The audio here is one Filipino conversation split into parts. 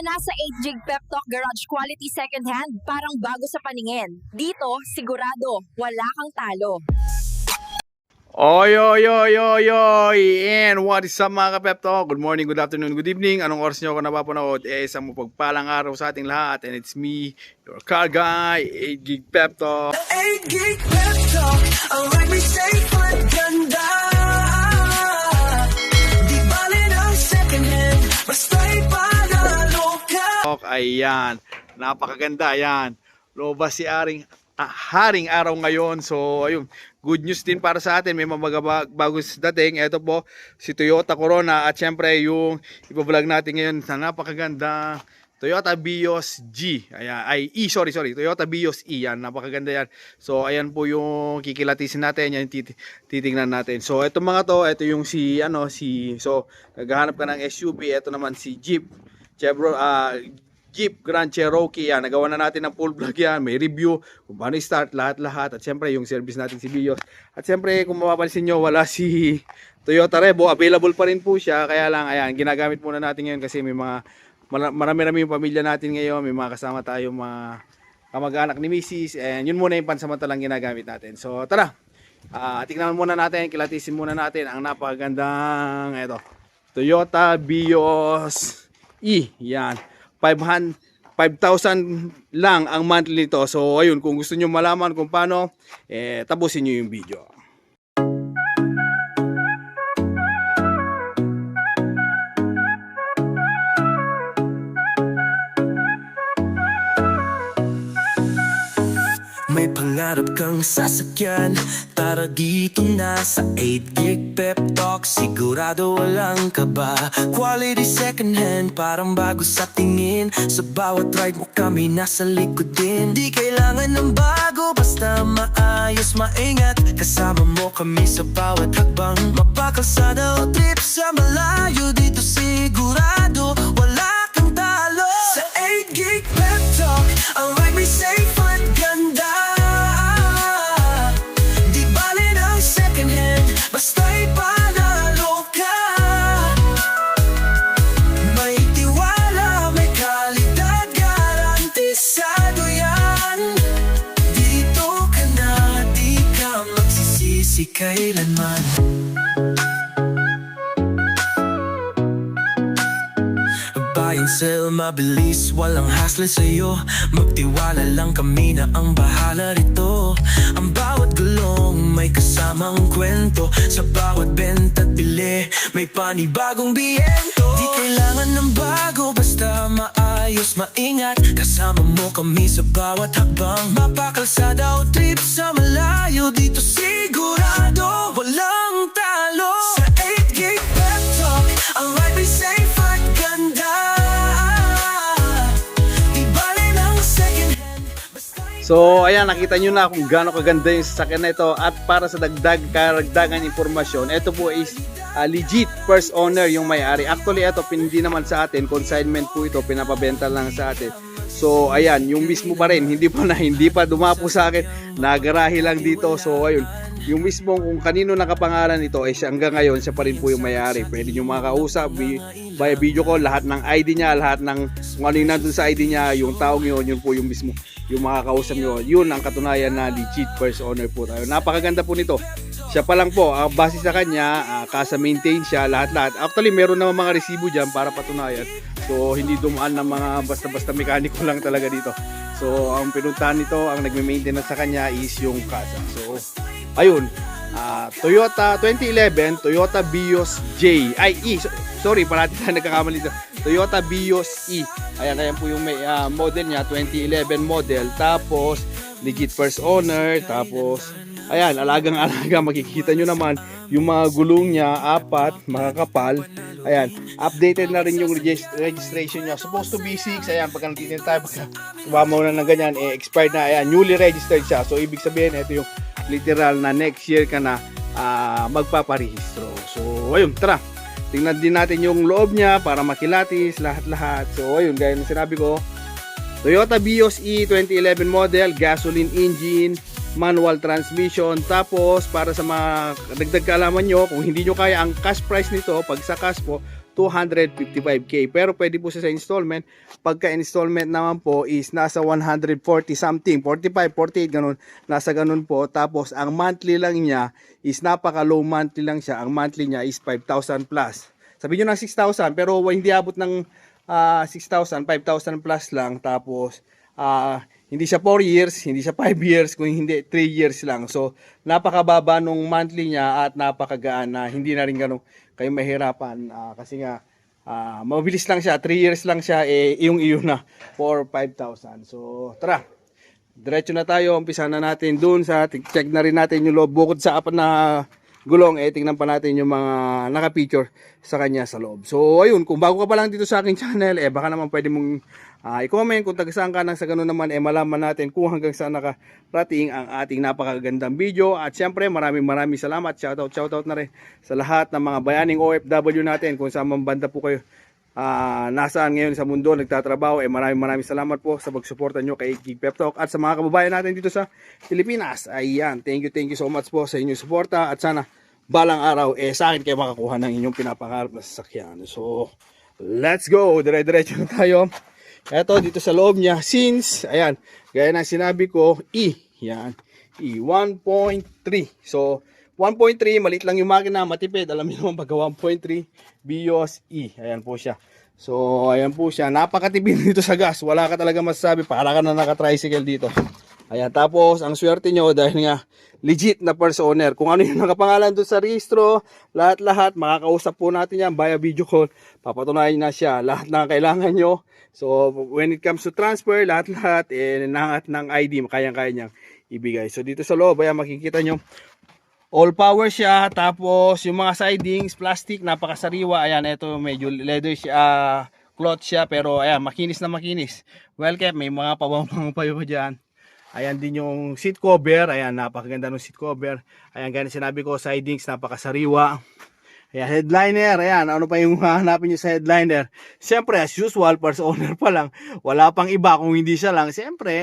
na sa 8 Gig Pep Talk Garage Quality Second Hand, parang bago sa paningin. Dito, sigurado, wala kang talo. Oy, oy, oy, oy, oy, and what is up mga ka-Pep Talk? Good morning, good afternoon, good evening. Anong oras nyo ako napapanood? Isang mapagpalang araw sa ating lahat. And it's me, your car guy, 8 Gig Pep Talk. 8 Gig Pep Talk, ang ride may safe at ganda. Di bali ng second hand, basta'y panalo ka. Ayan, napakaganda, ayan. Lobas si Haring araw ngayon. So, ayun, good news din para sa atin. May mga bagong dating. Ito po, si Toyota Corona. At syempre, yung ipa-vlog natin ngayon na napakaganda Toyota Vios G. Ayan, Toyota Vios E. Yan, napakaganda yan. So, ayan po yung kikilatisin natin. Yan, titingnan natin. So, ito mga to, ito yung so, naghahanap ka ng SUV. Ito naman si Jeep Grand Cherokee. Yan, nagawa na natin ng full vlog yan. May review kung paano i-start, lahat-lahat. At syempre, yung service natin si Vios. At syempre, kung mapapansin nyo, wala si Toyota Revo. Available pa rin po siya. Kaya lang, ayan, ginagamit muna natin ngayon kasi may mga marami-rami yung pamilya natin ngayon. May mga kasama tayong mga kamag-anak ni Mrs. And yun muna yung pansamantalang ginagamit natin. So, tara. Tingnan muna natin, kilatisin muna natin ang napakagandang Toyota Vios E. Yan. 5,000 lang ang monthly nito. So ayun, kung gusto niyo malaman kung paano, tapusin niyo yung video. May pangarap kang sasakyan, tara dito na sa 8 Gig Pep Talk. Sigurado walang kaba, quality second hand, parang bago sa tingin. Sa bawat ride mo kami nasa likod din. Di kailangan ng bago, basta maayos, maingat. Kasama mo kami sa bawat hakbang. Mapakalsada o trip sa malayo, dito sigurado wala kang talo. Sa 8 Gig Pep Talk, ang ride may safe at ganda. Basta'y panalo ka. May tiwala, may kalidad, garantisado yan. Dito ka na, di ka magsisisi kailanman. Buy and sell, mabilis, walang hassle sa'yo. Magtiwala lang kami na ang bahala rito. Ang bawat gulong may kasamang kwento. Sa bawat benta't bili, may panibagong biyento. Di kailangan ng bago, basta maayos, maingat. Kasama mo kami sa bawat hakbang. Mapakalsada o trip sa malayo, dito sigurado walang talo. Sa 8 Gig Pep Talk, ang ride may safe at ganda. Di bali ng second hand, basta'y So ayan, nakita nyo na kung gaano kaganda yung sasakyan na ito. At para sa karagdagan informasyon, ito po is legit first owner yung may-ari. Actually ito, hindi naman sa atin, consignment po ito, pinapabenta lang sa atin. So ayan, yung mismo pa rin, hindi pa dumapo sa akin, nagarahe lang dito. So ayun, yung mismo kung kanino nakapangalan ito, hanggang ngayon siya pa rin po yung may-ari. Pwede nyo makakausap via video call, lahat ng ID niya, lahat ng kung ano yung nandun sa ID niya, yung taong yun po yung mismo yung makakausap nyo. Yun ang katunayan na legit first owner po tayo. Napakaganda po nito. Siya pa lang po, base sa kanya, kasa maintain siya, lahat-lahat. Actually, meron naman mga resibo dyan para patunayan. So, hindi dumaan ng mga basta-basta mekaniko lang talaga dito. So, ang pinuntahan nito, ang nagme-maintenance sa kanya is yung kasa. So, ayun. Toyota 2011, Toyota Vios J. Sorry, parati tayo nagkakamali dito. Toyota Vios E. Ayan po yung model niya, 2011 model. Tapos, legit first owner. Tapos, ayan, alagang-alaga. Makikita nyo naman yung mga gulong niya, 4, makakapal. Ayan, updated na rin yung registration niya. Supposed to be 6. Ayan, pag natitin tayo, pag sumama na ng ganyan, expired na. Ayan, newly registered siya. So, ibig sabihin, ito yung literal na next year ka na magpaparehistro. So, ayun, tara. Tingnan din natin yung loob niya para makilatis, lahat-lahat. So, ayun, gaya ng sinabi ko, Toyota Vios E 2011 model, gasoline engine, manual transmission. Tapos para sa mga dagdag kaalaman nyo, kung hindi nyo kaya ang cash price nito, pag sa cash po, 255k. Pero pwede po siya sa installment. Pagka installment naman po is nasa 140 something, 45, 48 ganun. Nasa ganun po. Tapos ang monthly lang niya is napaka low monthly lang siya. Ang monthly niya is 5,000 plus. Sabihin nyo ng 6,000 pero hindi abot ng 6,000, 5,000 plus lang. Tapos hindi siya 4 years, hindi siya 5 years, kung hindi 3 years lang. So, napakababa nung monthly niya at napakagaan na hindi na rin ganun kayo mahirapan. Kasi nga, mabilis lang siya, 3 years lang siya, iyong-iyo na for 5,000. So, tara, diretso na tayo, umpisa na natin dun sa, check na rin natin yung loob. Bukod sa apat na gulong, tingnan pa natin yung mga naka-feature sa kanya sa loob. So, ayun, kung bago ka pa lang dito sa aking channel, baka naman pwede mong i-comment kung taga-saan ka nang sa ganun naman, malaman natin kung hanggang saan nakarating ang ating napakagandang video. At syempre, maraming salamat. Shoutout na rin sa lahat ng mga bayaning OFW natin, kung saan man banda po kayo nasaan ngayon sa mundo nagtatrabaho. Maraming salamat po sa pagsuporta nyo kay Geek Pep Talk. At sa mga kababayan natin dito sa Pilipinas, ayan, thank you so much po sa inyong suporta. At sana balang araw sa akin kayo makakuha ng inyong pinapangarap na sasakyan. So, let's go, dire-diretso na tayo. Eto, dito sa loob niya, since, ayan, gaya ng sinabi ko, yan, 1.3. So, 1.3, maliit lang yung makina, matipid. Alam niyo naman, pagka 1.3, BIOS ayan po siya. So, ayan po siya. Napakatipid dito sa gas. Wala ka talaga masasabi, para ka na naka-tricycle dito. Ayan, tapos, ang swerte nyo, dahil nga, legit na first owner. Kung ano yung nakapangalan doon sa registro, lahat, makakausap po natin yan via video call. Papatunayan na siya, lahat na kailangan nyo. So, when it comes to transfer, lahat, ng ID, kayang-kaya niyang ibigay. So, dito sa loob, ayan, makikita nyo, all power siya. Tapos, yung mga sidings, plastic, napakasariwa. Ayan, ito, medyo leather siya, cloth siya, pero, ayan, makinis na makinis. Well kept, may mga pawang payo dyan. Ayan din yung seat cover. Ayan, napakaganda ng seat cover. Ayan, ganyan sinabi ko, sidings, napakasariwa. Ayan, headliner. Ayan, ano pa yung hanapin nyo sa headliner? Siyempre, as usual, first owner pa lang. Wala pang iba kung hindi siya lang. Siyempre,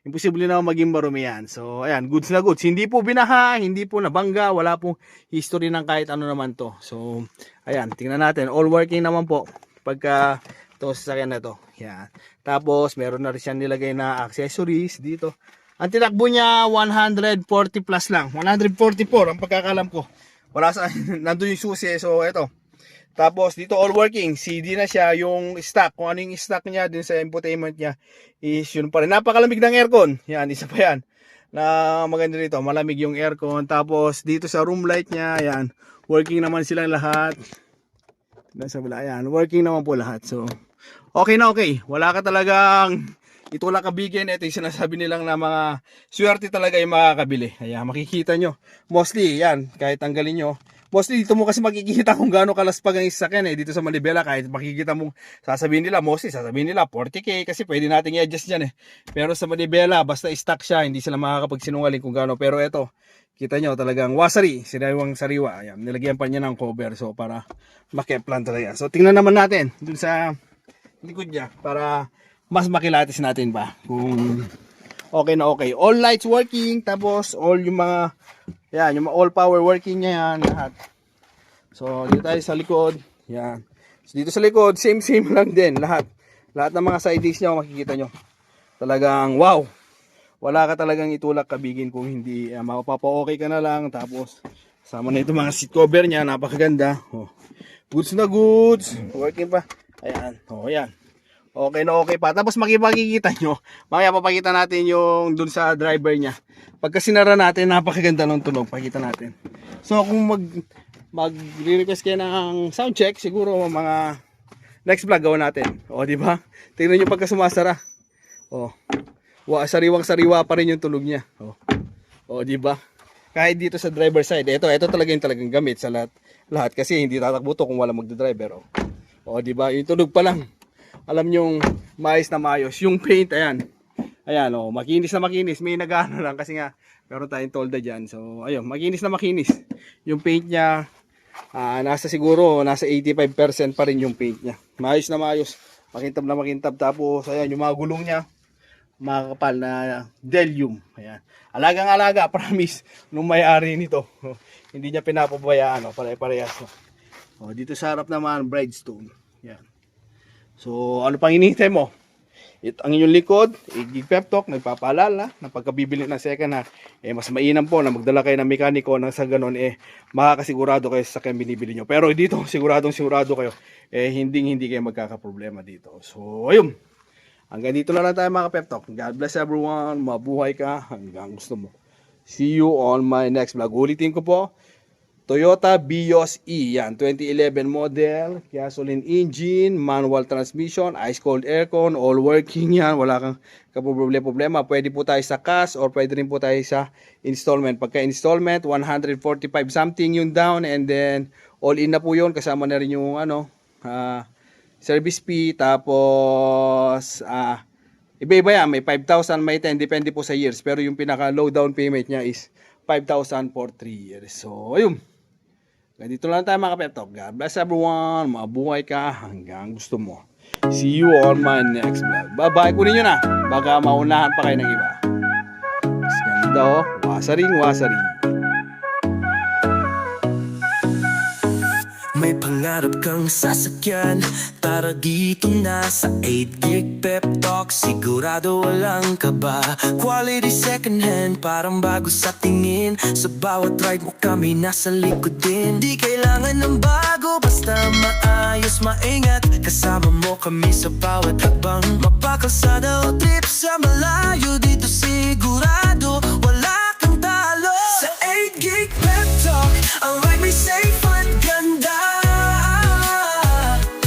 imposible na maging marumi yan. So, ayan, goods na goods. Hindi po binaha, hindi po nabangga. Wala pong history ng kahit ano naman to. So, ayan, tingnan natin. All working naman po. Pagka ito sasakyan na to. Ayan. Tapos, meron na rin siya nilagay na accessories dito. Ang tinakbo niya, 140 plus lang. 144 ang pagkakalam ko. Wala sa, nandun yung susi. So, ito. Tapos, dito all working. CD na siya. Yung stock. Kung ano yung stock niya din sa infotainment niya is yun pa rin. Napakalamig ng aircon. Yan, isa pa yan. Na maganda dito. Malamig yung aircon. Tapos, dito sa room light niya. Yan. Working naman silang lahat. Ayan. Working naman po lahat. So, okay na okay. Wala ka talagang itulak kabigin. Ito yung sinasabi nilang na mga swerte talaga yung makakabili. Ayan, makikita nyo. Mostly, yan, kahit tanggalin nyo. Mostly, dito mo kasi makikita kung gaano kalaspag ang sasakyan Dito sa Manibela, kahit makikita mo, sasabihin nila 40k kasi pwede natin i-adjust dyan Pero sa Manibela, basta stock siya, hindi sila makakapagsinungaling kung gaano. Pero ito, kita nyo talagang wasari, sariwang sariwa. Ayan, nilagyan pa niya ng cover. So, para makeplan talaga. So, tingnan naman natin dun sa likod niya para mas makilatis natin ba kung okay na okay. All lights working, tapos all yung mga yan, yung all power working niya yan lahat. So dito tayo sa likod. Yan. So dito sa likod, same lang din lahat. Lahat ng mga sidings niya makikita nyo. Talagang wow. Wala ka talagang itulak kabigin kung hindi mapapa-okay ka na lang. Tapos sama na ito mga seat cover niya, napakaganda. Goods na goods. Working pa. Ayan. Ayan. Okay na okay pa. Tapos makikita nyo, mamaya papakita natin yung dun sa driver niya. Pagka sinara natin, napakaganda ng tunog. Pakita natin. So kung mag-request kayo ng sound check, siguro mga next vlog gawin natin. O, di ba? Tingnan nyo pagka sumasara. O, sariwang-sariwa pa rin yung tunog niya. O, di ba? Kahit dito sa driver side, ito talaga yung talagang gamit sa lahat kasi hindi tatakbo to kung wala magdadriver. O, di ba? Yung tunog pa lang. Alam nyong maayos na maayos. Yung paint, ayan. Ayan, makinis na makinis. May nagano lang kasi nga meron tayong tolda dyan. So, ayun, makinis na makinis. Yung paint niya, nasa 85% pa rin yung paint niya. Maayos na maayos. Makintab na makintab. Tapos, ayan, yung mga gulong niya, mga kapal na Delium. Ayan. Alagang-alaga, promise, nung may-ari nito. Hindi niya pinapabayaan, pare-parehas. O, dito sa harap naman, Bridgestone. Yan. So, ano pang hinihintay mo? Ito ang inyong likod, Igig Pep Talk, nagpapaalala na pagkabibili ng second hand, mas mainam po na magdala kayo ng mekaniko nang sa ganun, makakasigurado kayo sa sasakyan binibili nyo. Pero dito, sigurado kayo, hindi kayo magkakaproblema dito. So, ayun. Hanggang dito na lang tayo mga Pep Talk. God bless everyone. Mabuhay ka hanggang gusto mo. See you on my next vlog. Ulitin ko po, Toyota Vios E, yan, 2011 model, gasoline engine, manual transmission, ice cold aircon, all working yan, wala kang kaproblema. Pwede po tayo sa cash or pwede rin po tayo sa installment. Pagka installment, 145 something yung down, and then all in na po yun, kasama na rin yung service fee, tapos iba-iba yan, may 5,000, may 10, depende po sa years, pero yung pinaka low down payment niya is 5,000 for 3 years. So, ayun. Dito lang tayo mga Pep Talk. God bless everyone. Mabuhay ka hanggang gusto mo. See you on my next vlog. Bye-bye. Kunin nyo na. Baka maunahan pa kayo ng iba. Mas ganda oh. Wasaring. May pangarap kang sasakyan, tara dito na sa 8 Gig Pep Talk. Sigurado walang kaba, quality second hand, parang bago sa tingin. Sa bawat ride mo kami nasa likod din. Di kailangan ng bago, basta maayos, maingat. Kasama mo kami sa bawat hakbang, mapakalsada o